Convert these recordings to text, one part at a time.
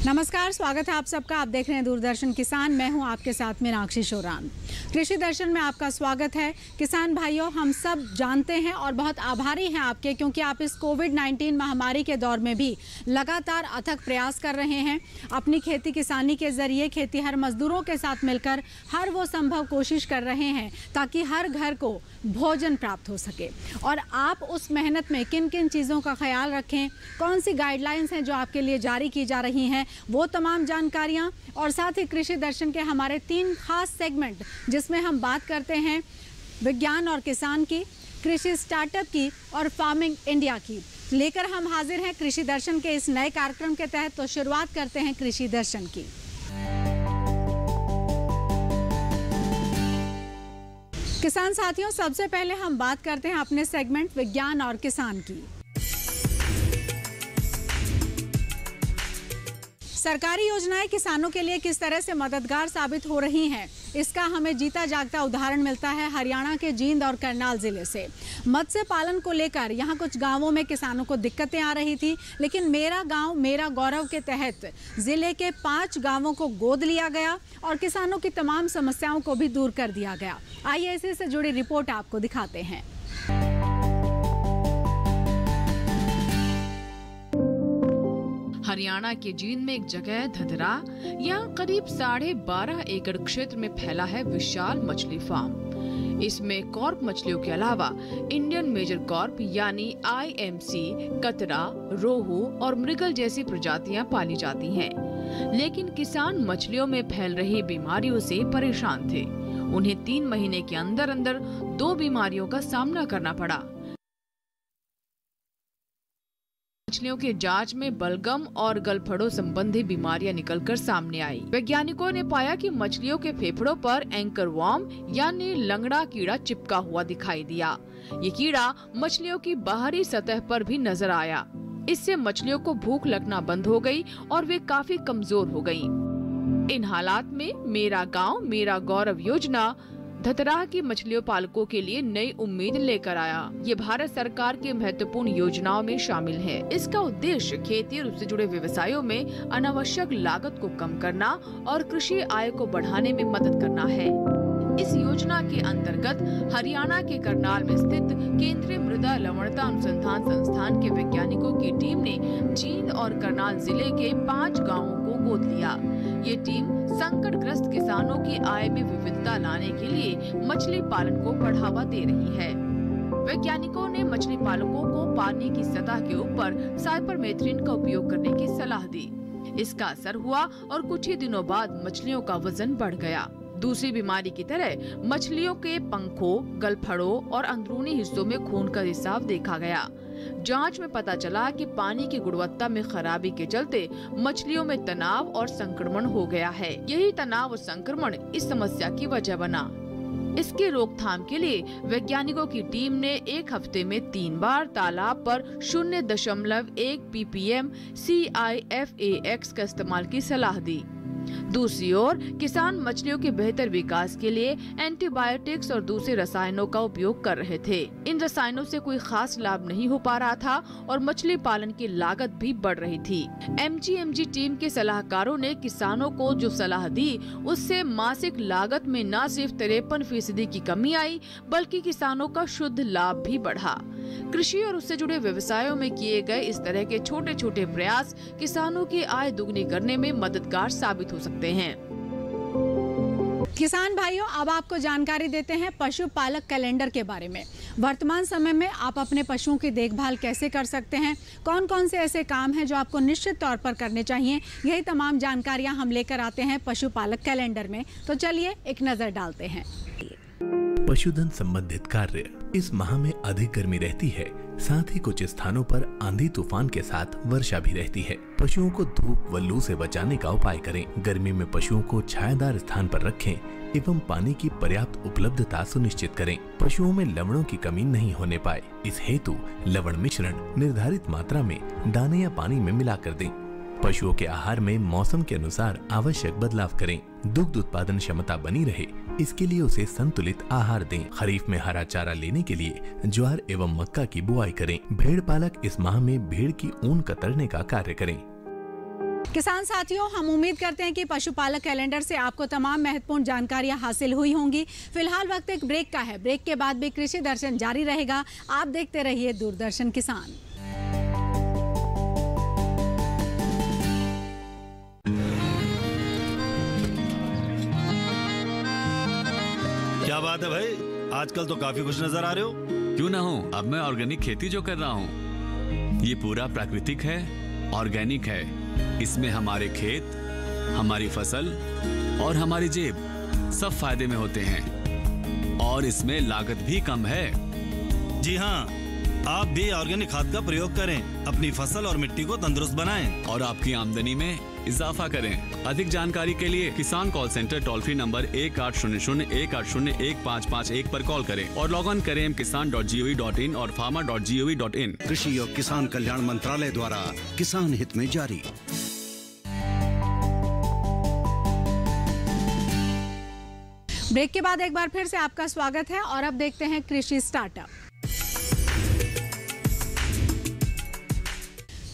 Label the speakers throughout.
Speaker 1: नमस्कार, स्वागत है आप सबका। आप देख रहे हैं दूरदर्शन किसान। मैं हूं आपके साथ मीनाक्षी शोरान। कृषि दर्शन में आपका स्वागत है। किसान भाइयों, हम सब जानते हैं और बहुत आभारी हैं आपके, क्योंकि आप इस कोविड-19 महामारी के दौर में भी लगातार अथक प्रयास कर रहे हैं। अपनी खेती किसानी के जरिए खेतीहर मजदूरों के साथ मिलकर हर वो संभव कोशिश कर रहे हैं ताकि हर घर को भोजन प्राप्त हो सके। और आप उस मेहनत में किन किन चीज़ों का ख्याल रखें, कौन सी गाइडलाइंस हैं जो आपके लिए जारी की जा रही हैं, वो तमाम जानकारियां, और साथ ही कृषि दर्शन के हमारे 3 खास सेगमेंट जिसमें हम बात करते हैं विज्ञान और किसान की, कृषि स्टार्टअप की और फार्मिंग इंडिया की, लेकर हम हाजिर हैं कृषि दर्शन के इस नए कार्यक्रम के तहत। तो शुरुआत करते हैं कृषि दर्शन की। किसान साथियों, सबसे पहले हम बात करते हैं अपने सेगमेंट विज्ञान और किसान की। सरकारी योजनाएं किसानों के लिए किस तरह से मददगार साबित हो रही हैं, इसका हमें जीता जागता उदाहरण मिलता है हरियाणा के जींद और करनाल जिले से। मत्स्य पालन को लेकर यहां कुछ गांवों में किसानों को दिक्कतें आ रही थी, लेकिन मेरा गांव मेरा गौरव के तहत जिले के 5 गांवों को गोद लिया गया और किसानों की तमाम समस्याओं को भी दूर कर दिया गया। आइए इसी से जुड़ी रिपोर्ट आपको दिखाते हैं।
Speaker 2: हरियाणा के जींद में एक जगह धधरा, यहाँ करीब 12.5 एकड़ क्षेत्र में फैला है विशाल मछली फार्म। इसमें कॉर्प मछलियों के अलावा इंडियन मेजर कॉर्प यानी IMC, कतरा, रोहू और मृगल जैसी प्रजातियां पाली जाती हैं। लेकिन किसान मछलियों में फैल रही बीमारियों से परेशान थे। उन्हें 3 महीने के अंदर अंदर 2 बीमारियों का सामना करना पड़ा। मछलियों के जांच में बलगम और गलफड़ों संबंधी बीमारियां निकलकर सामने आई। वैज्ञानिकों ने पाया कि मछलियों के फेफड़ों पर एंकर वॉर्म यानी लंगड़ा कीड़ा चिपका हुआ दिखाई दिया। ये कीड़ा मछलियों की बाहरी सतह पर भी नजर आया। इससे मछलियों को भूख लगना बंद हो गई और वे काफी कमजोर हो गयीं। इन हालात में मेरा गांव मेरा गौरव योजना धतराह की मछलियों पालकों के लिए नई उम्मीद लेकर आया। ये भारत सरकार की महत्वपूर्ण योजनाओं में शामिल है। इसका उद्देश्य खेती और उससे जुड़े व्यवसायों में अनावश्यक लागत को कम करना और कृषि आय को बढ़ाने में मदद करना है। इस योजना के अंतर्गत हरियाणा के करनाल में स्थित केंद्रीय मृदा लवणता अनुसंधान संस्थान के वैज्ञानिकों की टीम ने जींद और करनाल जिले के 5 गाँवों को गोद लिया। ये टीम संकटग्रस्त किसानों की आय में विविधता लाने के लिए मछली पालन को बढ़ावा दे रही है। वैज्ञानिकों ने मछली पालकों को पानी की सतह के ऊपर साइपरमेथ्रिन का उपयोग करने की सलाह दी। इसका असर हुआ और कुछ ही दिनों बाद मछलियों का वजन बढ़ गया। दूसरी बीमारी की तरह मछलियों के पंखों, गलफड़ों और अंदरूनी हिस्सों में खून का रिसाव देखा गया। जांच में पता चला कि पानी की गुणवत्ता में खराबी के चलते मछलियों में तनाव और संक्रमण हो गया है। यही तनाव और संक्रमण इस समस्या की वजह बना। इसके रोकथाम के लिए वैज्ञानिकों की टीम ने 1 हफ्ते में 3 बार तालाब पर 0.1 ppm CIFAX का इस्तेमाल की सलाह दी। दूसरी ओर किसान मछलियों के बेहतर विकास के लिए एंटीबायोटिक्स और दूसरे रसायनों का उपयोग कर रहे थे। इन रसायनों से कोई खास लाभ नहीं हो पा रहा था और मछली पालन की लागत भी बढ़ रही थी। MGMG टीम के सलाहकारों ने किसानों को जो सलाह दी, उससे मासिक लागत में न सिर्फ 53% की कमी आई, बल्कि किसानों का शुद्ध लाभ भी बढ़ा। कृषि और उससे जुड़े व्यवसायों में किए गए इस तरह के छोटे छोटे प्रयास किसानों की आय दुगनी करने में मददगार साबित हो सकते हैं।
Speaker 1: किसान भाइयों, अब आपको जानकारी देते हैं पशुपालक कैलेंडर के बारे में। वर्तमान समय में आप अपने पशुओं की देखभाल कैसे कर सकते हैं, कौन कौन से ऐसे काम हैं जो आपको निश्चित तौर पर करने चाहिए, यही तमाम जानकारियां हम लेकर आते हैं पशुपालक कैलेंडर में। तो चलिए एक नजर डालते हैं।
Speaker 3: पशुधन संबंधित कार्य। इस माह में अधिक गर्मी रहती है, साथ ही कुछ स्थानों पर आंधी तूफान के साथ वर्षा भी रहती है। पशुओं को धूप व लू से बचाने का उपाय करें। गर्मी में पशुओं को छायादार स्थान पर रखें एवं पानी की पर्याप्त उपलब्धता सुनिश्चित करें। पशुओं में लवणों की कमी नहीं होने पाए, इस हेतु लवण मिश्रण निर्धारित मात्रा में दाने या पानी में मिलाकर दें। पशुओं के आहार में मौसम के अनुसार आवश्यक बदलाव करें। दुग्ध उत्पादन क्षमता बनी रहे, इसके लिए उसे संतुलित आहार दें। खरीफ में हरा चारा लेने के लिए ज्वार एवं मक्का की बुआई करें। भेड़ पालक इस माह में भेड़ की ऊन कतरने का कार्य करें।
Speaker 1: किसान साथियों, हम उम्मीद करते हैं कि पशुपालक कैलेंडर से आपको तमाम महत्वपूर्ण जानकारियां हासिल हुई होंगी। फिलहाल वक्त एक ब्रेक का है। ब्रेक के बाद भी कृषि दर्शन जारी रहेगा। आप देखते रहिए दूरदर्शन किसान।
Speaker 4: क्या बात है भाई, आजकल तो काफी खुश नजर आ रहे हो।
Speaker 5: क्यों ना हो, अब मैं ऑर्गेनिक खेती जो कर रहा हूँ ये पूरा प्राकृतिक है, ऑर्गेनिक है। इसमें हमारे खेत, हमारी फसल और हमारी जेब सब फायदे में होते हैं और इसमें लागत भी कम है।
Speaker 4: जी हाँ, आप भी ऑर्गेनिक खाद का प्रयोग करें, अपनी फसल और मिट्टी को तंदुरुस्त बनाएं
Speaker 5: और आपकी आमदनी में इजाफा करें। अधिक जानकारी के लिए किसान call centre toll free number 1800-180-1551 पर कॉल करें और लॉग ऑन करें kisan.gov.in और farmer.gov.in।
Speaker 6: कृषि और किसान कल्याण मंत्रालय द्वारा किसान हित में जारी।
Speaker 1: ब्रेक के बाद एक बार फिर से आपका स्वागत है और अब देखते हैं कृषि स्टार्टअप।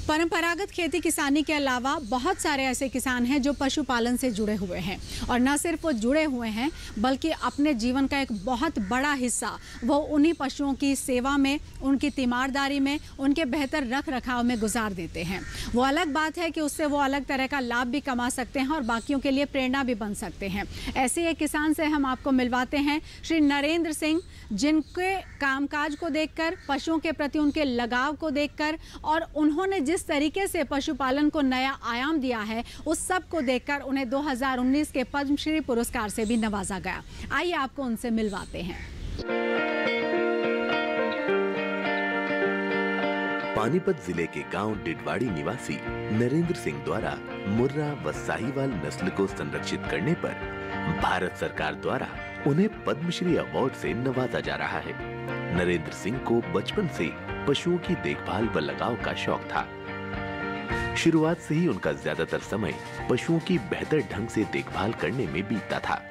Speaker 1: परंपरागत खेती किसानी के अलावा बहुत सारे ऐसे किसान हैं जो पशुपालन से जुड़े हुए हैं और न सिर्फ वो जुड़े हुए हैं बल्कि अपने जीवन का एक बहुत बड़ा हिस्सा वो उन्हीं पशुओं की सेवा में, उनकी तीमारदारी में, उनके बेहतर रख रखाव में गुजार देते हैं। वो अलग बात है कि उससे वो अलग तरह का लाभ भी कमा सकते हैं और बाकियों के लिए प्रेरणा भी बन सकते हैं। ऐसे एक किसान से हम आपको मिलवाते हैं, श्री नरेंद्र सिंह, जिनके कामकाज को देखकर, पशुओं के प्रति उनके लगाव को देखकर और उन्होंने जिस तरीके से पशुपालन को नया आयाम दिया है उस सब को देखकर उन्हें 2019 के पद्मश्री पुरस्कार से भी नवाजा गया। आइए आपको उनसे मिलवाते हैं।
Speaker 3: पानीपत जिले के गांव डिडवाड़ी निवासी नरेंद्र सिंह द्वारा मुर्रा व साहिवाल नस्ल को संरक्षित करने पर भारत सरकार द्वारा उन्हें पद्मश्री अवार्ड से नवाजा जा रहा है। नरेंद्र सिंह को बचपन से पशुओं की देखभाल व लगाव का शौक था। शुरुआत से ही उनका ज्यादातर समय पशुओं की बेहतर ढंग से देखभाल करने में बीतता था।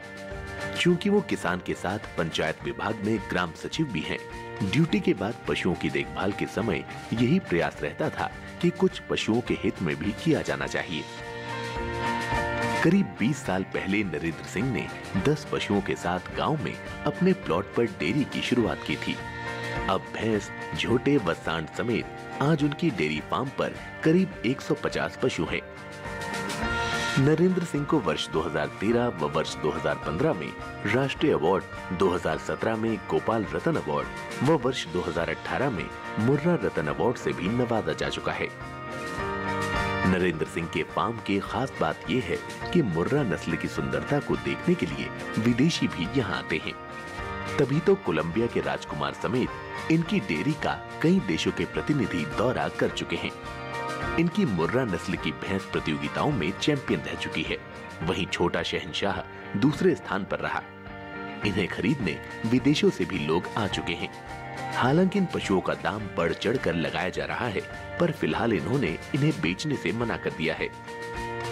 Speaker 3: क्योंकि वो किसान के साथ पंचायत विभाग में ग्राम सचिव भी हैं, ड्यूटी के बाद पशुओं की देखभाल के समय यही प्रयास रहता था कि कुछ पशुओं के हित में भी किया जाना चाहिए। करीब 20 साल पहले नरेंद्र सिंह ने 10 पशुओं के साथ गांव में अपने प्लॉट पर डेयरी की शुरुआत की थी। अब भैंस, झोटे व सांड समेत आज उनकी डेयरी फार्म पर करीब 150 पशु हैं। नरेंद्र सिंह को वर्ष 2013 व वर्ष 2015 में राष्ट्रीय अवार्ड, 2017 में गोपाल रत्न अवार्ड व वर्ष 2018 में मुर्रा रत्न अवार्ड से भी नवाजा जा चुका है। नरेंद्र सिंह के फार्म की खास बात यह है कि मुर्रा नस्ल की सुंदरता को देखने के लिए विदेशी भी यहाँ आते हैं। तभी तो कोलंबिया के राजकुमार समेत इनकी डेयरी का कई देशों के प्रतिनिधि दौरा कर चुके हैं। इनकी मुर्रा नस्ल की भैंस प्रतियोगिताओं में चैंपियन रह चुकी है। वहीं छोटा शहंशाह दूसरे स्थान पर रहा। इन्हें खरीदने विदेशों से भी लोग आ चुके हैं। हालांकि इन पशुओं का दाम बढ़ चढ़ कर लगाया जा रहा है, पर फिलहाल इन्होंने इन्हें बेचने से मना कर दिया है।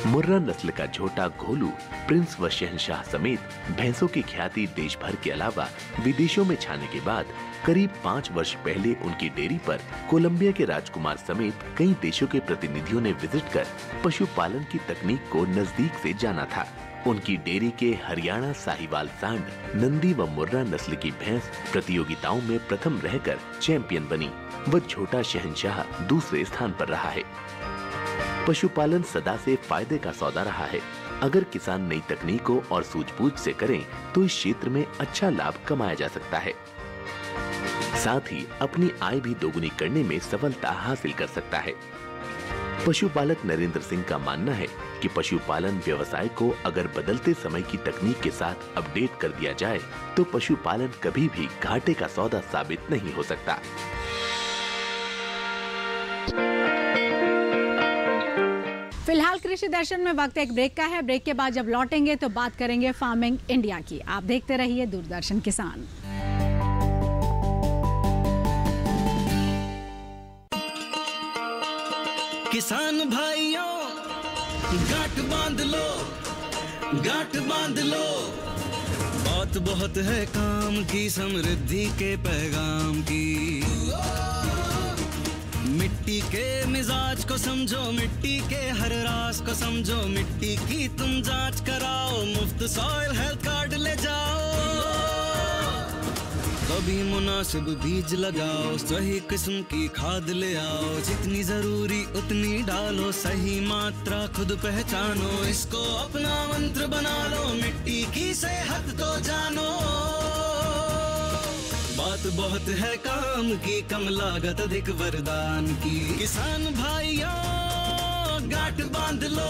Speaker 3: मुर्रा नस्ल का झोटा घोलू, प्रिंस व शहंशाह समेत भैंसों की ख्याति देश भर के अलावा विदेशों में छाने के बाद करीब 5 वर्ष पहले उनकी डेयरी पर कोलंबिया के राजकुमार समेत कई देशों के प्रतिनिधियों ने विजिट कर पशुपालन की तकनीक को नजदीक से जाना था। उनकी डेयरी के हरियाणा साहिवाल सांड, नंदी व मुर्रा नस्ल की भैंस प्रतियोगिताओं में प्रथम रहकर चैंपियन बनी व छोटा शहंशाह दूसरे स्थान पर रहा है। पशुपालन सदा से फायदे का सौदा रहा है। अगर किसान नई तकनीकों और सूझबूझ से करें तो इस क्षेत्र में अच्छा लाभ कमाया जा सकता है। साथ ही अपनी आय भी दोगुनी करने में सफलता हासिल कर सकता है। पशुपालक नरेंद्र सिंह का मानना है कि पशुपालन व्यवसाय को अगर बदलते समय की तकनीक के साथ अपडेट कर दिया जाए तो पशुपालन कभी भी घाटे का सौदा साबित नहीं हो सकता।
Speaker 1: फिलहाल कृषि दर्शन में वक्त एक ब्रेक का है। ब्रेक के बाद जब लौटेंगे तो बात करेंगे फार्मिंग इंडिया की। आप देखते रहिए दूरदर्शन किसान।
Speaker 7: किसान भाइयों गांठ बांध लो, गांठ बांध लो, बात बहुत है काम की, समृद्धि के पैगाम की। मिट्टी के मिजाज को समझो, मिट्टी के हर राज को समझो, मिट्टी की तुम जांच कराओ, मुफ्त सॉइल हेल्थ कार्ड ले जाओ। कभी मुनासिब बीज लगाओ, सही किस्म की खाद ले आओ, जितनी जरूरी उतनी डालो, सही मात्रा खुद पहचानो, इसको अपना मंत्र बना लो, मिट्टी की सेहत तो जानो। बात बहुत है काम की, कम लागत अधिक वरदान की, किसान भाइयों गांठ बांध लो।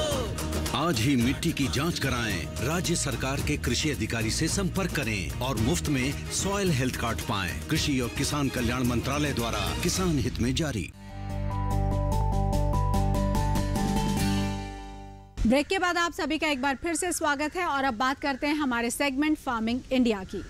Speaker 6: आज ही मिट्टी की जांच कराएं, राज्य सरकार के कृषि अधिकारी से संपर्क करें और मुफ्त में सॉइल हेल्थ कार्ड पाएं। कृषि और किसान कल्याण मंत्रालय द्वारा किसान हित में जारी।
Speaker 1: ब्रेक के बाद आप सभी का एक बार फिर से स्वागत है और अब बात करते हैं हमारे सेगमेंट फार्मिंग इंडिया की।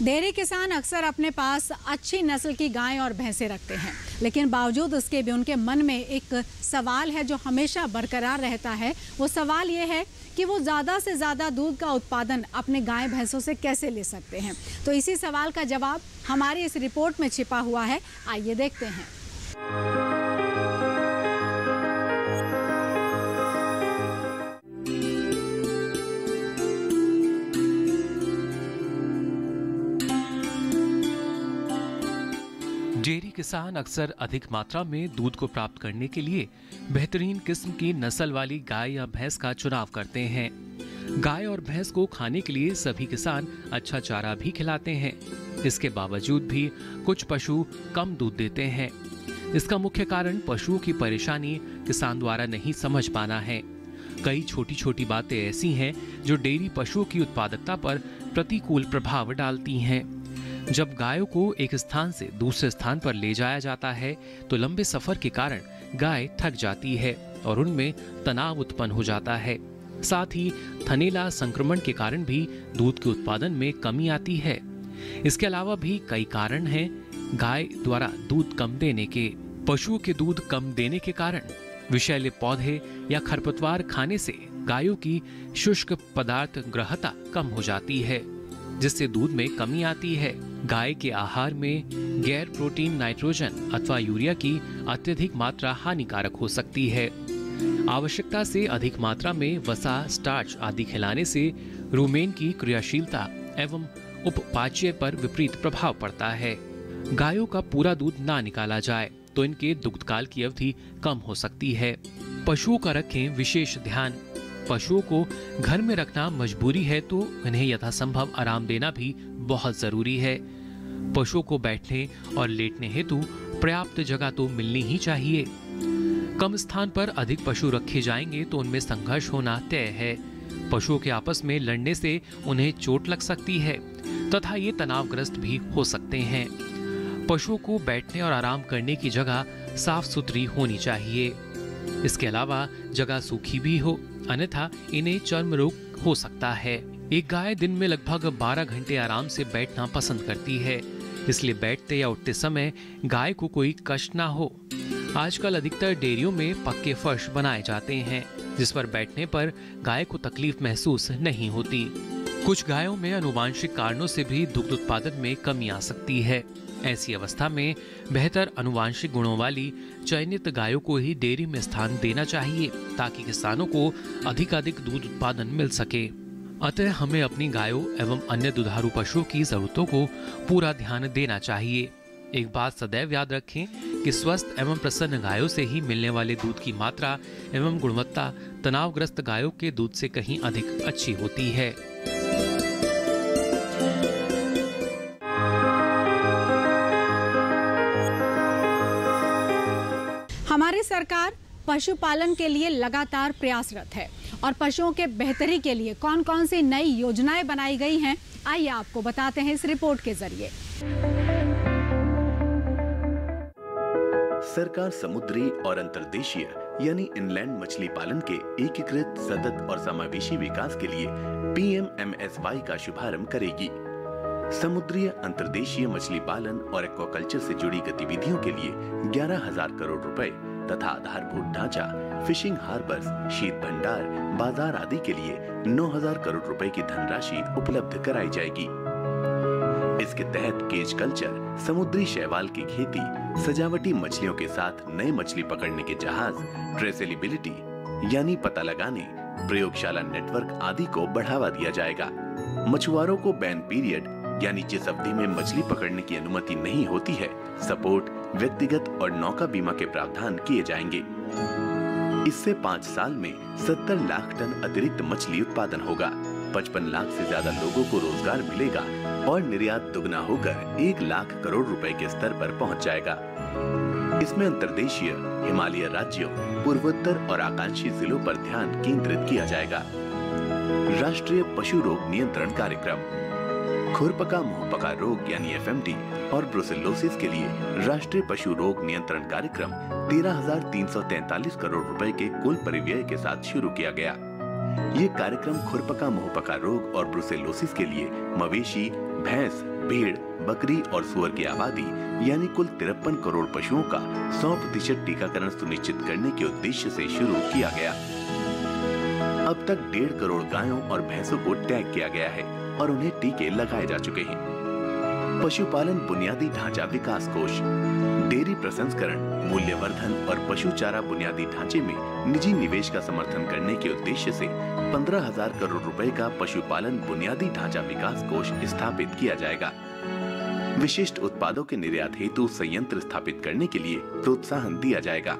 Speaker 1: डेयरी किसान अक्सर अपने पास अच्छी नस्ल की गाय और भैंसें रखते हैं, लेकिन बावजूद उसके भी उनके मन में एक सवाल है जो हमेशा बरकरार रहता है। वो सवाल ये है कि वो ज़्यादा से ज़्यादा दूध का उत्पादन अपने गाय भैंसों से कैसे ले सकते हैं। तो इसी सवाल का जवाब हमारी इस रिपोर्ट में छिपा हुआ है, आइए देखते हैं।
Speaker 8: डेयरी किसान अक्सर अधिक मात्रा में दूध को प्राप्त करने के लिए बेहतरीन किस्म की नस्ल वाली गाय या भैंस का चुनाव करते हैं। गाय और भैंस को खाने के लिए सभी किसान अच्छा चारा भी खिलाते हैं। इसके बावजूद भी कुछ पशु कम दूध देते हैं। इसका मुख्य कारण पशुओं की परेशानी किसान द्वारा नहीं समझ पाना है। कई छोटी छोटी बातें ऐसी हैं जो डेयरी पशुओं की उत्पादकता पर प्रतिकूल प्रभाव डालती हैं। जब गायों को एक स्थान से दूसरे स्थान पर ले जाया जाता है तो लंबे सफर के कारण गाय थक जाती है और उनमें तनाव उत्पन्न हो जाता है। साथ ही थनैला संक्रमण के कारण भी दूध के उत्पादन में कमी आती है। इसके अलावा भी कई कारण हैं गाय द्वारा दूध कम देने के। पशुओं के दूध कम देने के कारण विषैले पौधे या खरपतवार खाने से गायों की शुष्क पदार्थ ग्रहता कम हो जाती है, जिससे दूध में कमी आती है। गाय के आहार में गैर प्रोटीन नाइट्रोजन अथवा यूरिया की अत्यधिक मात्रा हानिकारक हो सकती है। आवश्यकता से अधिक मात्रा में वसा, स्टार्च आदि खिलाने से रुमेन की क्रियाशीलता एवं उपपाच्य पर विपरीत प्रभाव पड़ता है। गायों का पूरा दूध ना निकाला जाए तो इनके दुग्धकाल की अवधि कम हो सकती है। पशुओं का रखें विशेष ध्यान। पशुओं को घर में रखना मजबूरी है तो इन्हें यथासंभव आराम देना भी बहुत जरूरी है। पशुओं को बैठने और लेटने हेतु पर्याप्त जगह तो मिलनी ही चाहिए। कम स्थान पर अधिक पशु रखे जाएंगे तो उनमें संघर्ष होना तय है। पशुओं के आपस में लड़ने से उन्हें चोट लग सकती है तथा ये तनावग्रस्त भी हो सकते हैं। पशुओं को बैठने और आराम करने की जगह साफ सुथरी होनी चाहिए। इसके अलावा जगह सूखी भी हो, अन्यथा इन्हें चर्म रोग हो सकता है। एक गाय दिन में लगभग 12 घंटे आराम से बैठना पसंद करती है, इसलिए बैठते या उठते समय गाय को कोई कष्ट ना हो। आजकल अधिकतर डेयरियों में पक्के फर्श बनाए जाते हैं जिस पर बैठने पर गाय को तकलीफ महसूस नहीं होती। कुछ गायों में आनुवांशिक कारणों से भी दुग्ध उत्पादन में कमी आ सकती है। ऐसी अवस्था में बेहतर आनुवांशिक गुणों वाली चयनित गायों को ही डेयरी में स्थान देना चाहिए ताकि किसानों को अधिकाधिक दूध उत्पादन मिल सके। अतः हमें अपनी गायों एवं अन्य दुधारू पशुओं की जरूरतों को पूरा ध्यान देना चाहिए। एक बात सदैव याद रखें कि स्वस्थ एवं प्रसन्न गायों से ही मिलने वाले दूध की मात्रा एवं गुणवत्ता तनावग्रस्त गायों के दूध से कहीं अधिक अच्छी होती है।
Speaker 1: हमारी सरकार पशुपालन के लिए लगातार प्रयासरत है और पशुओं के बेहतरी के लिए कौन कौन सी नई योजनाएं बनाई गई हैं, आइए आपको बताते हैं इस रिपोर्ट के जरिए।
Speaker 3: सरकार समुद्री और अंतर्देशीय यानी इनलैंड मछली पालन के एकीकृत, सतत और समावेशी विकास के लिए PMMSY का शुभारंभ करेगी। समुद्री अंतर्देशीय मछली पालन और एक्वाकल्चर से जुड़ी गतिविधियों के लिए 11,000 करोड़ रुपए तथा आधारभूत ढांचा, फिशिंग हार्बर्स, शीत भंडार, बाजार आदि के लिए 9,000 करोड़ रुपए की धनराशि उपलब्ध कराई जाएगी। इसके तहत केज कल्चर, समुद्री शैवाल की खेती, सजावटी मछलियों के साथ नए मछली पकड़ने के जहाज, ट्रेसेबिलिटी यानी पता लगाने, प्रयोगशाला नेटवर्क आदि को बढ़ावा दिया जाएगा। मछुआरों को बैन पीरियड यानी जिस अवधि में मछली पकड़ने की अनुमति नहीं होती है, सपोर्ट, व्यक्तिगत और नौका बीमा के प्रावधान किए जाएंगे। इससे 5 साल में 70 लाख टन अतिरिक्त मछली उत्पादन होगा, 55 लाख से ज्यादा लोगों को रोजगार मिलेगा और निर्यात दुगना होकर 1 लाख करोड़ रुपए के स्तर पर पहुंच जाएगा। इसमें अंतर्देशीय, हिमालय राज्यों, पूर्वोत्तर और आकांक्षी जिलों पर ध्यान केंद्रित किया जाएगा। राष्ट्रीय पशु रोग नियंत्रण कार्यक्रम, खुरपका मुंहपका रोग यानी FMD और ब्रुसेलोसिस के लिए राष्ट्रीय पशु रोग नियंत्रण कार्यक्रम 13,343 करोड़ रुपए के कुल परिव्यय के साथ शुरू किया गया। ये कार्यक्रम खुरपका मुंहपका रोग और ब्रुसेलोसिस के लिए मवेशी, भैंस, भेड़, बकरी और सुअर की आबादी यानी कुल 53 करोड़ पशुओं का 100% टीकाकरण सुनिश्चित करने के उद्देश्य से शुरू किया गया। अब तक 1.5 करोड़ गायों और भैंसों को टैग किया गया है और उन्हें टीके लगाए जा चुके हैं। पशुपालन बुनियादी ढांचा विकास कोष, डेयरी प्रसंस्करण, मूल्यवर्धन और पशु चारा बुनियादी ढांचे में निजी निवेश का समर्थन करने के उद्देश्य से 15,000 करोड़ रुपए का पशुपालन बुनियादी ढांचा विकास कोष स्थापित किया जाएगा। विशिष्ट उत्पादों के निर्यात हेतु संयंत्र स्थापित करने के लिए प्रोत्साहन दिया जाएगा।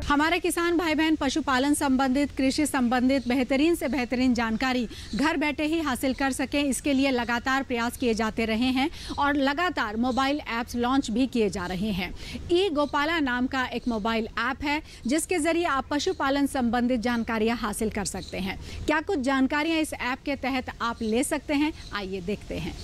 Speaker 1: हमारे किसान भाई बहन पशुपालन संबंधित, कृषि संबंधित बेहतरीन से बेहतरीन जानकारी घर बैठे ही हासिल कर सकें, इसके लिए लगातार प्रयास किए जाते रहे हैं और लगातार मोबाइल ऐप्स लॉन्च भी किए जा रहे हैं। ई गोपाला नाम का एक मोबाइल ऐप है जिसके जरिए आप पशुपालन संबंधित जानकारियां हासिल कर सकते हैं। क्या कुछ जानकारियां इस ऐप के तहत आप ले सकते हैं, आइए देखते हैं।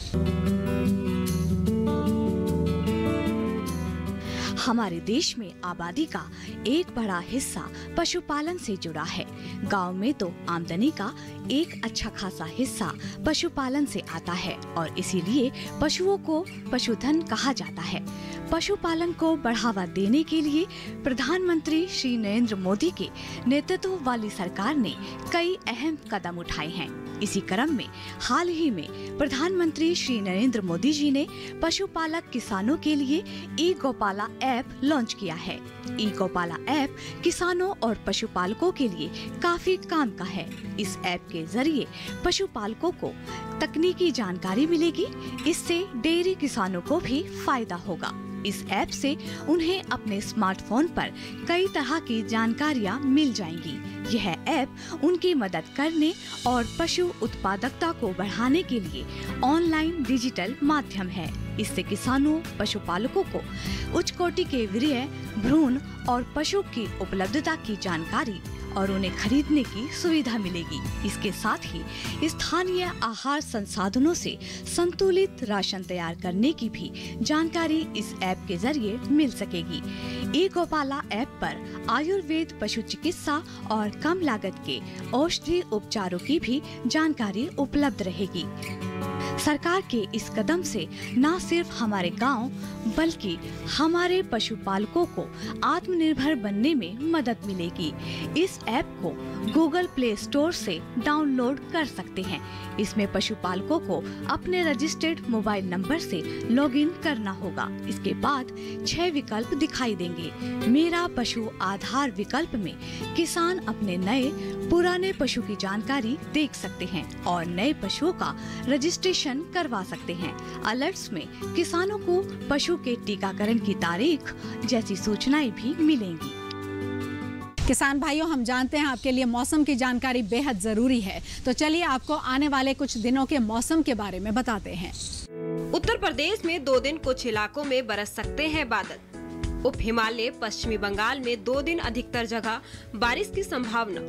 Speaker 9: हमारे देश में आबादी का एक बड़ा हिस्सा पशुपालन से जुड़ा है। गांव में तो आमदनी का एक अच्छा खासा हिस्सा पशुपालन से आता है और इसीलिए पशुओं को पशुधन कहा जाता है। पशुपालन को बढ़ावा देने के लिए प्रधानमंत्री श्री नरेंद्र मोदी के नेतृत्व वाली सरकार ने कई अहम कदम उठाए हैं। इसी क्रम में हाल ही में प्रधानमंत्री श्री नरेंद्र मोदी जी ने पशुपालक किसानों के लिए ई गोपाला ऐप लॉन्च किया है। ई गोपाला ऐप किसानों और पशुपालकों के लिए काफी काम का है। इस ऐप के जरिए पशुपालकों को तकनीकी जानकारी मिलेगी, इससे डेयरी किसानों को भी फायदा होगा। इस ऐप से उन्हें अपने स्मार्टफोन पर कई तरह की जानकारियां मिल जाएंगी। यह ऐप उनकी मदद करने और पशु उत्पादकता को बढ़ाने के लिए ऑनलाइन डिजिटल माध्यम है। इससे किसानों, पशुपालकों को उच्च कोटि के वीर्य, भ्रूण और पशु की उपलब्धता की जानकारी और उन्हें खरीदने की सुविधा मिलेगी। इसके साथ ही स्थानीय आहार संसाधनों से संतुलित राशन तैयार करने की भी जानकारी इस ऐप के जरिए मिल सकेगी। ई गोपाला ऐप पर आयुर्वेद, पशु चिकित्सा और कम लागत के औषधि उपचारों की भी जानकारी उपलब्ध रहेगी। सरकार के इस कदम से न सिर्फ हमारे गांव बल्कि हमारे पशुपालकों को आत्मनिर्भर बनने में मदद मिलेगी। इस ऐप को गूगल प्ले स्टोर से डाउनलोड कर सकते हैं। इसमें पशुपालकों को अपने रजिस्टर्ड मोबाइल नंबर से लॉगिन करना होगा। इसके बाद 6 विकल्प दिखाई देंगे। मेरा पशु आधार विकल्प में किसान अपने नए पुराने पशु की जानकारी देख सकते हैं और नए पशुओं का रजिस्ट्रेशन करवा सकते हैं। अलर्ट्स में किसानों को पशु के टीकाकरण की तारीख जैसी सूचनाएं भी मिलेंगी।
Speaker 1: किसान भाइयों, हम जानते हैं आपके लिए मौसम की जानकारी बेहद जरूरी है, तो चलिए आपको आने वाले कुछ दिनों के मौसम के बारे में बताते हैं।
Speaker 10: उत्तर प्रदेश में 2 दिन कुछ इलाकों में बरस सकते हैं बादल। उप हिमालय, पश्चिमी बंगाल में 2 दिन अधिकतर जगह बारिश की संभावना।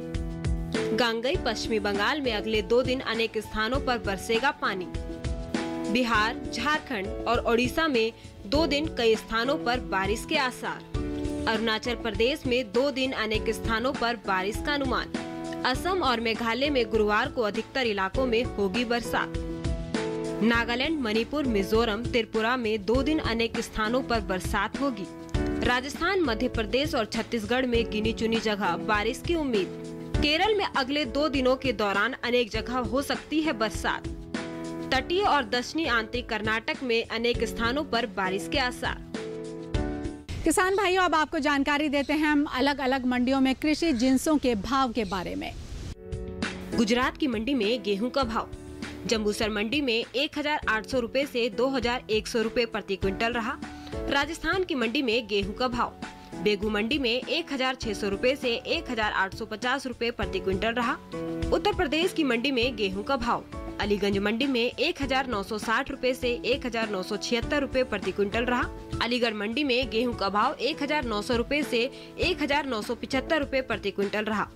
Speaker 10: गंगई, पश्चिमी बंगाल में अगले 2 दिन अनेक स्थानों पर बरसेगा पानी। बिहार, झारखंड और ओडिशा में 2 दिन कई स्थानों पर बारिश के आसार। अरुणाचल प्रदेश में 2 दिन अनेक स्थानों पर बारिश का अनुमान। असम और मेघालय में गुरुवार को अधिकतर इलाकों में होगी बरसात। नागालैंड, मणिपुर, मिजोरम, त्रिपुरा में 2 दिन अनेक स्थानों पर बरसात होगी। राजस्थान, मध्य प्रदेश और छत्तीसगढ़ में गिनी चुनी जगह बारिश की उम्मीद। केरल में अगले 2 दिनों के दौरान अनेक जगह हो सकती है बरसात। तटीय और दक्षिणी आंतरिक कर्नाटक में अनेक स्थानों पर बारिश के आसार।
Speaker 1: किसान भाइयों, अब आपको जानकारी देते हैं हम अलग अलग मंडियों में कृषि जिन्सों के भाव के बारे में।
Speaker 10: गुजरात की मंडी में गेहूं का भाव जम्बूसर मंडी में 1,800 रुपए से 2,100 रुपए प्रति क्विंटल रहा। राजस्थान की मंडी में गेहूं का भाव बेगू मंडी में 1,600 रुपए से 1,850 रुपए प्रति क्विंटल रहा। उत्तर प्रदेश की मंडी में गेहूं का भाव अलीगंज मंडी में 1,960 रुपए से 1,976 रुपए प्रति क्विंटल रहा। अलीगढ़ मंडी में गेहूं का भाव 1,900 रुपए से 1,975 रुपए प्रति क्विंटल रहा।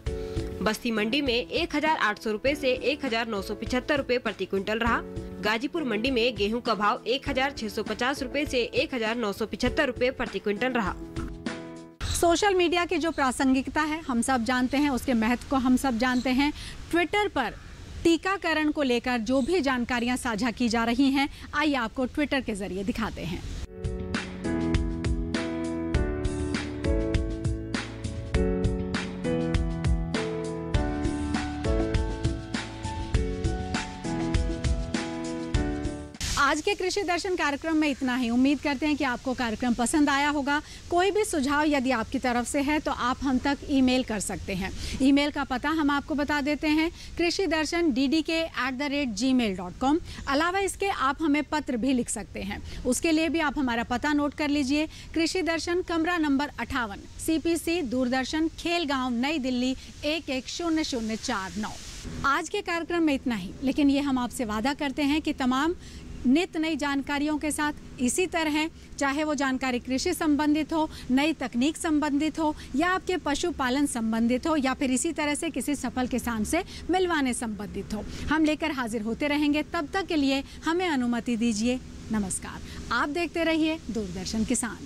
Speaker 10: बस्ती मंडी में 1,800 रुपए से 1,975 रुपए प्रति क्विंटल रहा। गाजीपुर मंडी में गेहूं का भाव 1,650 रुपए से 1,975 रुपए प्रति क्विंटल रहा।
Speaker 1: सोशल मीडिया की जो प्रासंगिकता है हम सब जानते हैं, उसके महत्व को हम सब जानते हैं। ट्विटर पर टीकाकरण को लेकर जो भी जानकारियां साझा की जा रही हैं, आइए आपको ट्विटर के जरिए दिखाते हैं। आज के कृषि दर्शन कार्यक्रम में इतना ही। उम्मीद करते हैं कि आपको कार्यक्रम पसंद आया होगा। कोई भी सुझाव यदि आपकी तरफ से है तो आप हम तक ईमेल कर सकते हैं। ईमेल का पता हम आपको बता देते हैं, krishidarshan@gmail.com। अलावा इसके आप हमें पत्र भी लिख सकते हैं। उसके लिए भी आप हमारा पता नोट कर लीजिए। कृषि दर्शन, कमरा नंबर 58, CPC, दूरदर्शन, खेलगांव, नई दिल्ली 110049। आज के कार्यक्रम में इतना ही, लेकिन ये हम आपसे वादा करते हैं कि तमाम नित नई जानकारियों के साथ इसी तरह, चाहे वो जानकारी कृषि संबंधित हो, नई तकनीक संबंधित हो, या आपके पशुपालन संबंधित हो, या फिर इसी तरह से किसी सफल किसान से मिलवाने संबंधित हो, हम लेकर हाजिर होते रहेंगे। तब तक के लिए हमें अनुमति दीजिए। नमस्कार। आप देखते रहिए दूरदर्शन किसान।